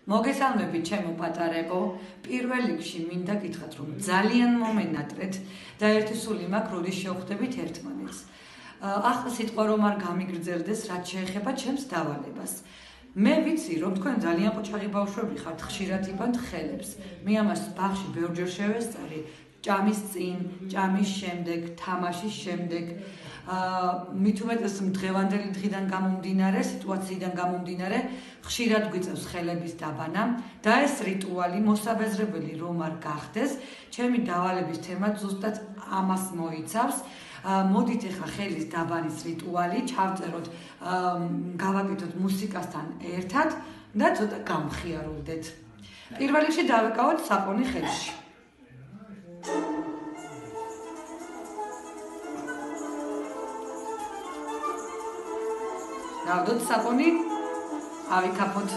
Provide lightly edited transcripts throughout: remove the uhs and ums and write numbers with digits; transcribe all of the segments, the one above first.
მოგესალმებით ჩემო პატარებო. პირველ რიგში მინდა გითხრათ, რომ ძალიან მომენატრეთ და ერთი სული მაქვს, როდის შევხვდებით ერთმანეთს. ახლა სიტყვა რომ არ გამიგრძელდეს, რაც შეეხება ჩემს დავალებას. მე ვიცი, რომ თქვენ ძალიან ყოჩაღი ბავშვები ხართ, ხშირად იბანთ ხელებს. მე ამას ბაღში ბევრჯერ შევესწარი, ჭამის წინ, ჭამის შემდეგ, თამაშის შემდეგ. მით უმეტეს დღევანდელი დღიდან გამომდინარე, სიტუაციიდან გამომდინარე, ხშირად გვიწევს ხელების დაბანა და ეს რიტუალი მოსაბეზრებელი რომ არ გახდეს, ჩემი დავალების თემა ზუსტად ამას მოიცავს. მოდით ახლა ხელის დაბანის რიტუალი ჩავწეროთ, გავაკეთოთ მუსიკასთან ერთად და ცოტა გამხიარულდეთ. პირველ რიგში დავეკავოთ საპონი ხელში. დავდოთ საპონი, ავიკაფოთ.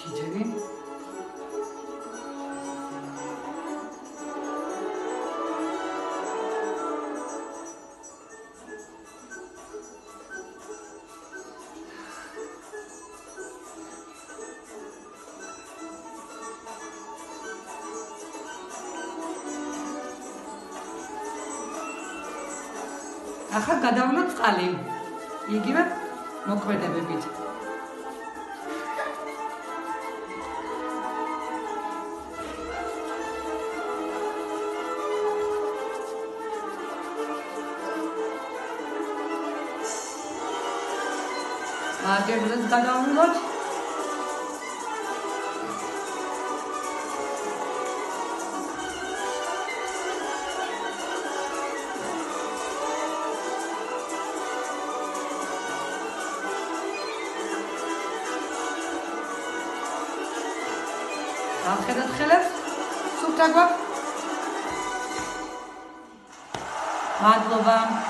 Çiçeği. ახლა გადავლოთ წყალი. იგივე მოქმედებებით. აგერდეთ გადავლოთ. აღხედათ ხელებს, სუფთა გვაქვს. მადლობა.